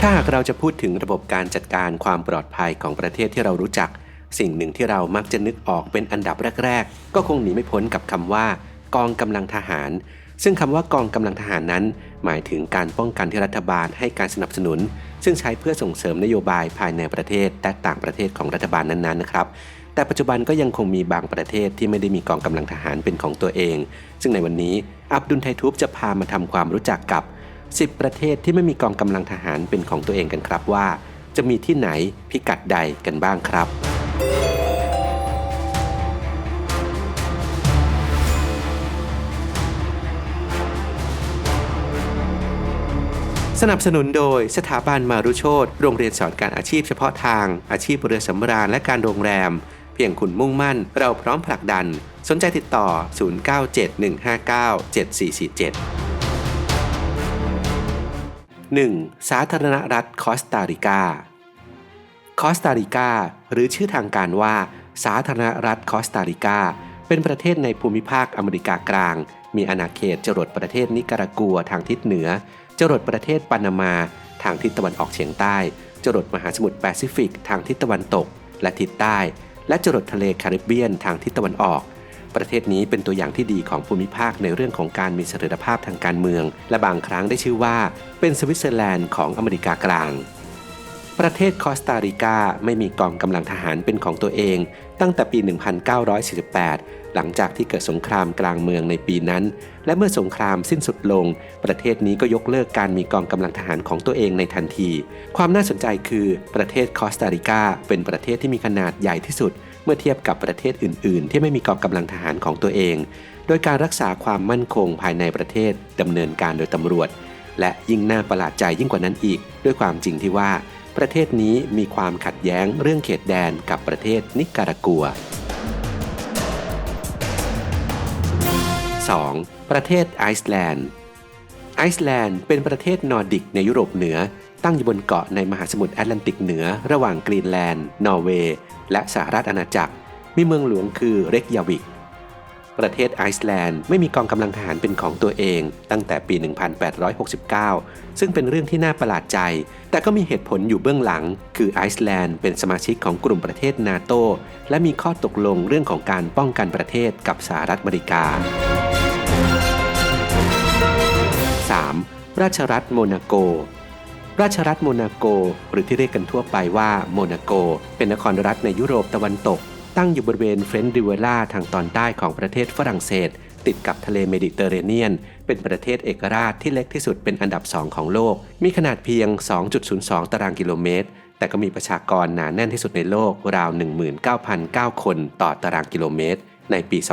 ถ้าหากเราจะพูดถึงระบบการจัดการความปลอดภัยของประเทศที่เรารู้จักสิ่งหนึ่งที่เรามักจะนึกออกเป็นอันดับแรกๆก็คงหนีไม่พ้นกับคำว่ากองกำลังทหารซึ่งคำว่ากองกำลังทหารนั้นหมายถึงการป้องกันที่รัฐบาลให้การสนับสนุนซึ่งใช้เพื่อส่งเสริมนโยบายภายในประเทศและต่างประเทศของรัฐบาลนั้นๆนะครับแต่ปัจจุบันก็ยังคงมีบางประเทศที่ไม่ได้มีกองกำลังทหารเป็นของตัวเองซึ่งในวันนี้อับดุลไททูบจะพามาทำความรู้จักกับ10ประเทศที่ไม่มีกองกำลังทหารเป็นของตัวเองกันครับว่าจะมีที่ไหนพิกัดใดกันบ้างครับสนับสนุนโดยสถาบันมารุโชติโรงเรียนสอนการอาชีพเฉพาะทางอาชีพเรือสำราญและการโรงแรมเพียงคุณมุ่งมั่นเราพร้อมผลักดันสนใจติดต่อ0971597447 1. สาธารณรัฐคอสตาริกาคอสตาริกาหรือชื่อทางการว่าสาธารณรัฐคอสตาริกาเป็นประเทศในภูมิภาคอเมริกากลางมีอาณาเขตจรดประเทศนิการากัวทางทิศเหนือจรดประเทศปานามาทางทิศตะวันออกเฉียงใต้จรดมหาสมุทรแปซิฟิกทางทิศตะวันตกและทิศใต้และจรดทะเลแคริบเบียนทางทิศตะวันออกประเทศนี้เป็นตัวอย่างที่ดีของภูมิภาคในเรื่องของการมีเสถียรภาพทางการเมืองและบางครั้งได้ชื่อว่าเป็นสวิตเซอร์แลนด์ของอเมริกากลางประเทศคอสตาริกาไม่มีกองกำลังทหารเป็นของตัวเองตั้งแต่ปี 1948 หลังจากที่เกิดสงครามกลางเมืองในปีนั้นและเมื่อสงครามสิ้นสุดลงประเทศนี้ก็ยกเลิกการมีกองกำลังทหารของตัวเองในทันทีความน่าสนใจคือประเทศคอสตาริกาเป็นประเทศที่มีขนาดใหญ่ที่สุดเมื่อเทียบกับประเทศอื่นๆที่ไม่มีกองกำลังทหารของตัวเองโดยการรักษาความมั่นคงภายในประเทศดำเนินการโดยตำรวจและยิ่งน่าประหลาดใจยิ่งกว่านั้นอีกด้วยความจริงที่ว่าประเทศนี้มีความขัดแย้งเรื่องเขตแดนกับประเทศนิการากัว 2. ประเทศไอซ์แลนด์ไอซ์แลนด์เป็นประเทศนอร์ดิกในยุโรปเหนือตั้งอยู่บนเกาะในมหาสมุทรแอตแลนติกเหนือระหว่างกรีนแลนด์นอร์เวย์และสหราชอาณาจักรมีเมืองหลวงคือเรกยาวิกประเทศไอซ์แลนด์ไม่มีกองกำลังทหารเป็นของตัวเองตั้งแต่ปี 1869 ซึ่งเป็นเรื่องที่น่าประหลาดใจแต่ก็มีเหตุผลอยู่เบื้องหลังคือไอซ์แลนด์เป็นสมาชิกของกลุ่มประเทศนาโตและมีข้อตกลงเรื่องของการป้องกันประเทศกับสหรัฐอเมริกา 3. ราชรัฐโมนาโกราชรัฐโมนาโกหรือที่เรียกกันทั่วไปว่าโมนาโกเป็นนครรัฐในยุโรปตะวันตกตั้งอยู่บริเวณเฟรนด์ริเวล่าทางตอนใต้ของประเทศฝรั่งเศสติดกับทะเลเมดิเตอร์เรเนียนเป็นประเทศเอกราชที่เล็กที่สุดเป็นอันดับ2ของโลกมีขนาดเพียง 2.02 ตารางกิโลเมตรแต่ก็มีประชากรหนาแน่นที่สุดในโลกราว 19,009 คนต่อตารางกิโลเมตรในปี 2018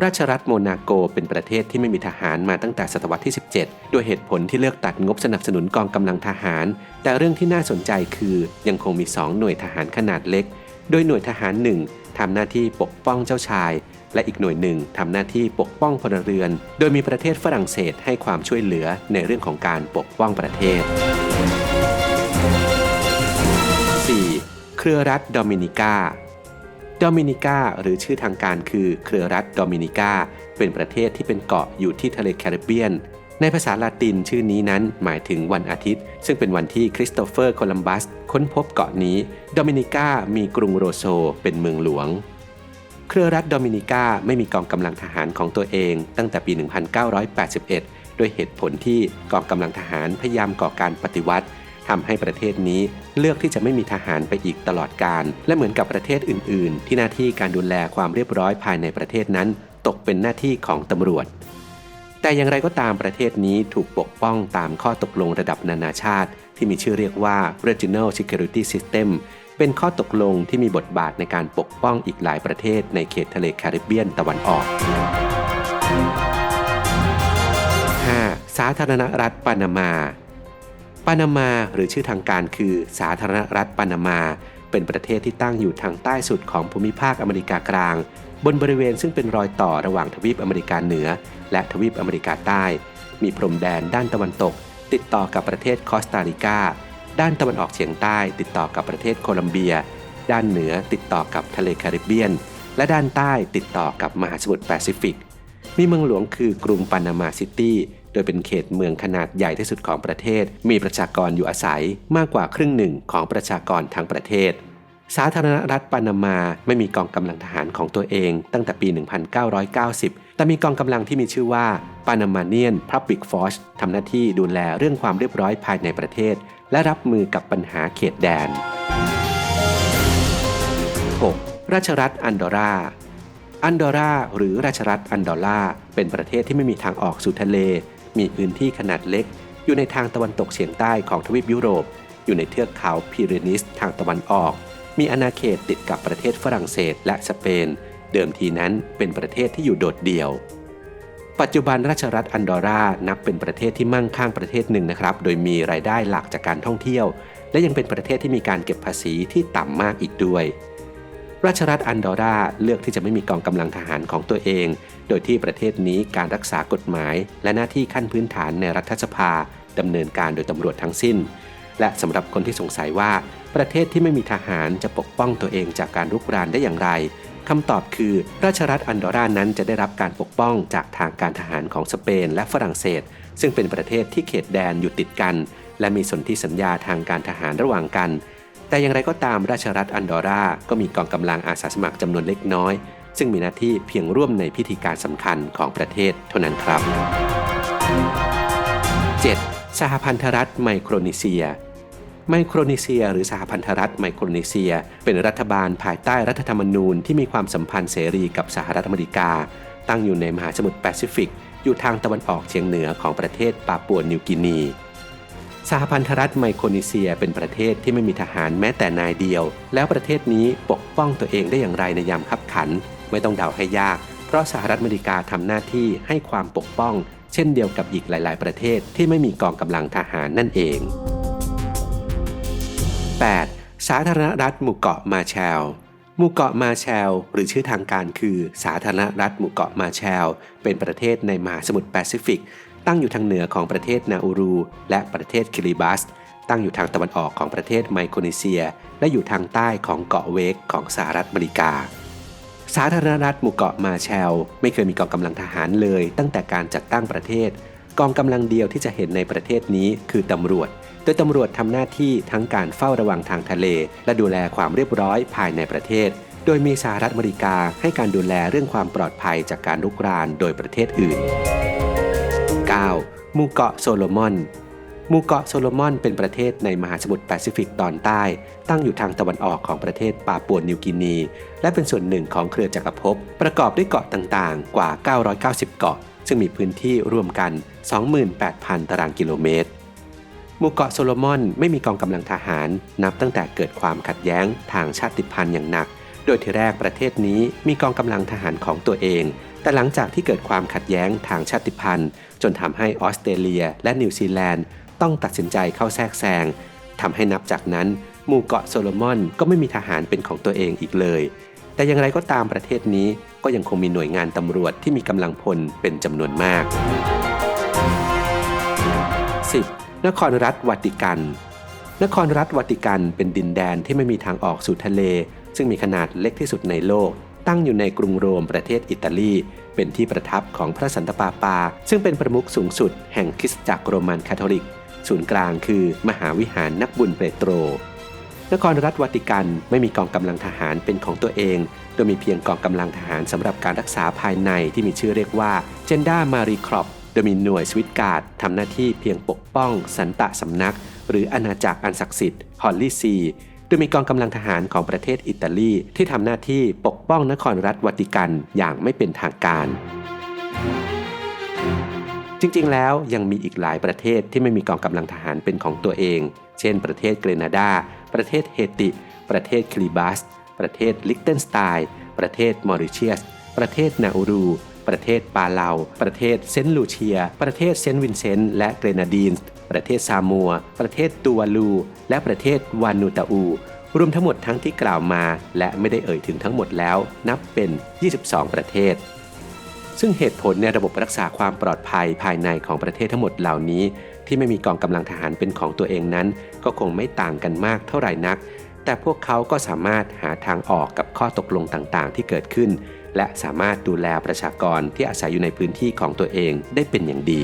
ราชรัฐโมนาโกเป็นประเทศที่ไม่มีทหารมาตั้งแต่ศตวรรษที่ 17 ด้วยเหตุผลที่เลือกตัดงบสนับสนุนกองกำลังทหารแต่เรื่องที่น่าสนใจคือยังคงมี2หน่วยทหารขนาดเล็กโดยหน่วยทหารหนึ่งทำหน้าที่ปกป้องเจ้าชายและอีกหน่วยหนึ่งทำหน้าที่ปกป้องพลเรือนโดยมีประเทศฝรั่งเศสให้ความช่วยเหลือในเรื่องของการปกป้องประเทศ 4. เครือรัฐโดมินิกาหรือชื่อทางการคือเครือรัฐโดมินิกาเป็นประเทศที่เป็นเกาะอยู่ที่ทะเลแคริบเบียนในภาษาละตินชื่อนี้นั้นหมายถึงวันอาทิตย์ซึ่งเป็นวันที่คริสโตเฟอร์โคลัมบัสค้นพบเกาะนี้โดมินิกามีกรุงโรโซเป็นเมืองหลวงเครือรัฐโดมินิกาไม่มีกองกำลังทหารของตัวเองตั้งแต่ปี 1981 ด้วยเหตุผลที่กองกำลังทหารพยายามก่อการปฏิวัติทำให้ประเทศนี้เลือกที่จะไม่มีทหารไปอีกตลอดกาลและเหมือนกับประเทศอื่นๆที่หน้าที่การดูแลความเรียบร้อยภายในประเทศนั้นตกเป็นหน้าที่ของตำรวจแต่อย่างไรก็ตามประเทศนี้ถูกปกป้องตามข้อตกลงระดับนานาชาติที่มีชื่อเรียกว่า Regional Security System เป็นข้อตกลงที่มีบทบาทในการปกป้องอีกหลายประเทศในเขตทะเลแคริบเบียนตะวันออก 5. สาธารณรัฐปานามาหรือชื่อทางการคือสาธารณรัฐปานามาเป็นประเทศที่ตั้งอยู่ทางใต้สุดของภูมิภาคอเมริกากลางบนบริเวณซึ่งเป็นรอยต่อระหว่างทวีปอเมริกาเหนือและทวีปอเมริกาใต้มีพรมแดนด้านตะวันตกติดต่อกับประเทศคอสตาริกาด้านตะวันออกเฉียงใต้ติดต่อกับประเทศโคลัมเบียด้านเหนือติดต่อกับทะเลแคริบเบียนและด้านใต้ติดต่อกับมหาสมุทรแปซิฟิกมีเมืองหลวงคือกรุงปานามาซิตี้ โดยเป็นเขตเมืองขนาดใหญ่ที่สุดของประเทศมีประชากรอยู่อาศัยมากกว่าครึ่งหนึ่งของประชากรทั้งประเทศสาธารณรัฐปานามาไม่มีกองกำลังทหารของตัวเองตั้งแต่ปี 1990 แต่มีกองกำลังที่มีชื่อว่า Panamanian Public Force ทำหน้าที่ดูแลเรื่องความเรียบร้อยภายในประเทศและรับมือกับปัญหาเขตแดน 6. ราชรัฐอันดอร่าหรือราชรัฐอันดอร่าเป็นประเทศที่ไม่มีทางออกสู่ทะเลมีพื้นที่ขนาดเล็กอยู่ในทางตะวันตกเฉียงใต้ของทวีปยุโรปอยู่ในเทือกเขาพีเรนีสทางตะวันออกมีอาณาเขตติดกับประเทศฝรั่งเศสและสเปนเดิมทีนั้นเป็นประเทศที่อยู่โดดเดี่ยวปัจจุบันราชรัฐอันดอร่านับเป็นประเทศที่มั่งคั่งประเทศหนึ่งนะครับโดยมีรายได้หลักจากการท่องเที่ยวและยังเป็นประเทศที่มีการเก็บภาษีที่ต่ำมากอีกด้วยราชรัฐอันดอร่าเลือกที่จะไม่มีกองกำลังทหารของตัวเองโดยที่ประเทศนี้การรักษากฎหมายและหน้าที่ขั้นพื้นฐานในรัฐสภาดำเนินการโดยตำรวจทั้งสิ้นและสำหรับคนที่สงสัยว่าประเทศที่ไม่มีทหารจะปกป้องตัวเองจากการรุกรานได้อย่างไรคำตอบคือราชรัฐอันดอร่านั้นจะได้รับการปกป้องจากทางการทหารของสเปนและฝรั่งเศสซึ่งเป็นประเทศที่เขตแดนอยู่ติดกันและมีสนธิสัญญาทางการทหารระหว่างกันแต่อย่างไรก็ตามราชรัฐอันดอร่าก็มีกองกำลังอาสาสมัครจำนวนเล็กน้อยซึ่งมีหน้าที่เพียงร่วมในพิธีการสำคัญของประเทศเท่านั้นครับ 7. สหพันธรัฐไมโครนีเซียหรือสหพันธรัฐไมโครนีเซียเป็นรัฐบาลภายใต้รัฐธรรมนูญที่มีความสัมพันธ์เสรีกับสหรัฐอเมริกาตั้งอยู่ในมหาสมุทรแปซิฟิกอยู่ทางตะวันออกเฉียงเหนือของประเทศปาปัวนิวกินีสหพันธรัฐไมโครนีเซียเป็นประเทศที่ไม่มีทหารแม้แต่นายเดียวแล้วประเทศนี้ปกป้องตัวเองได้อย่างไรในยามคับขันไม่ต้องเดาให้ยากเพราะสหรัฐอเมริกาทำหน้าที่ให้ความปกป้องเช่นเดียวกับอีกหลายๆประเทศที่ไม่มีกองกำลังทหารนั่นเอง 8. สาธารณรัฐหมู่เกาะมาแชลหรือชื่อทางการคือสาธารณรัฐหมู่เกาะมาแชลเป็นประเทศในมหาสมุทรแปซิฟิกตั้งอยู่ทางเหนือของประเทศนาอูรูและประเทศคิริบัสตั้งอยู่ทางตะวันออกของประเทศไมโครนีเซียและอยู่ทางใต้ของเกาะเวกของสหรัฐอเมริกาสาธารณรัฐหมู่เกาะมาแชลไม่เคยมีกองกำลังทหารเลยตั้งแต่การจัดตั้งประเทศกองกำลังเดียวที่จะเห็นในประเทศนี้คือตำรวจโดยตำรวจทำหน้าที่ทั้งการเฝ้าระวังทางทะเลและดูแลความเรียบร้อยภายในประเทศโดยมีสหรัฐอเมริกาให้การดูแลเรื่องความปลอดภัยจากการรุกรานโดยประเทศอื่น 9. หมู่เกาะโซโลมอนเป็นประเทศในมหาสมุทรแปซิฟิกตอนใต้ตั้งอยู่ทางตะวันออกของประเทศปาปัวนิวกินีและเป็นส่วนหนึ่งของเครือจักรภพประกอบด้วยเกาะต่างๆกว่า990เกาะซึ่งมีพื้นที่รวมกัน 28,000 ตารางกิโลเมตรหมู่เกาะโซโลมอนไม่มีกองกำลังทหารนับตั้งแต่เกิดความขัดแย้งทางชาติพันธุ์อย่างหนักโดยที่แรกประเทศนี้มีกองกำลังทหารของตัวเองแต่หลังจากที่เกิดความขัดแย้งทางชาติพันธุ์จนทำให้ออสเตรเลียและนิวซีแลนด์ต้องตัดสินใจเข้าแทรกแซงทำให้นับจากนั้นหมู่เกาะโซโลมอนก็ไม่มีทหารเป็นของตัวเองอีกเลยแต่อย่างไรก็ตามประเทศนี้ก็ยังคงมีหน่วยงานตำรวจที่มีกำลังพลเป็นจำนวนมาก 10. นครรัฐวาติกันเป็นดินแดนที่ไม่มีทางออกสู่ทะเลซึ่งมีขนาดเล็กที่สุดในโลกตั้งอยู่ในกรุงโรมประเทศอิตาลีเป็นที่ประทับของพระสันตะปาปาซึ่งเป็นประมุขสูงสุดแห่งคริสตจักรโรมันคาทอลิกศูนย์กลางคือมหาวิหารนักบุญเปโตรนครรัฐวาติกันไม่มีกองกำลังทหารเป็นของตัวเองโดยมีเพียงกองกำลังทหารสำหรับการรักษาภายในที่มีชื่อเรียกว่าเจนดามารีครอปโดยมีหน่วยสวิตการ์ดทำหน้าที่เพียงปกป้องสันตะสำนักหรืออาณาจักรอันศักดิ์สิทธิ์ฮอลลี่ซีโดยมีกองกำลังทหารของประเทศอิตาลีที่ทำหน้าที่ปกป้องนครรัฐวาติกันอย่างไม่เป็นทางการจริงๆแล้วยังมีอีกหลายประเทศที่ไม่มีกองกำลังทหารเป็นของตัวเองเช่นประเทศเกรนาดาประเทศเฮติประเทศคิริบัสประเทศลิกเทนสไตน์ประเทศมอริเชียสประเทศนาอูรูประเทศปาเลาประเทศเซนต์ลูเชียประเทศเซนต์วินเซนต์และเกรนาดีนส์ประเทศซามัวประเทศตูวาลูและประเทศวานูตาอูรวมทั้งหมดทั้งที่กล่าวมาและไม่ได้เอ่ยถึงทั้งหมดแล้วนับเป็น22ประเทศซึ่งเหตุผลในระบบรักษาความปลอดภัยภายในของประเทศทั้งหมดเหล่านี้ที่ไม่มีกองกำลังทหารเป็นของตัวเองนั้นก็คงไม่ต่างกันมากเท่าไหร่นัก แต่พวกเขาก็สามารถหาทางออกกับข้อตกลงต่างๆที่เกิดขึ้นและสามารถดูแลประชากรที่อาศัยอยู่ในพื้นที่ของตัวเองได้เป็นอย่างดี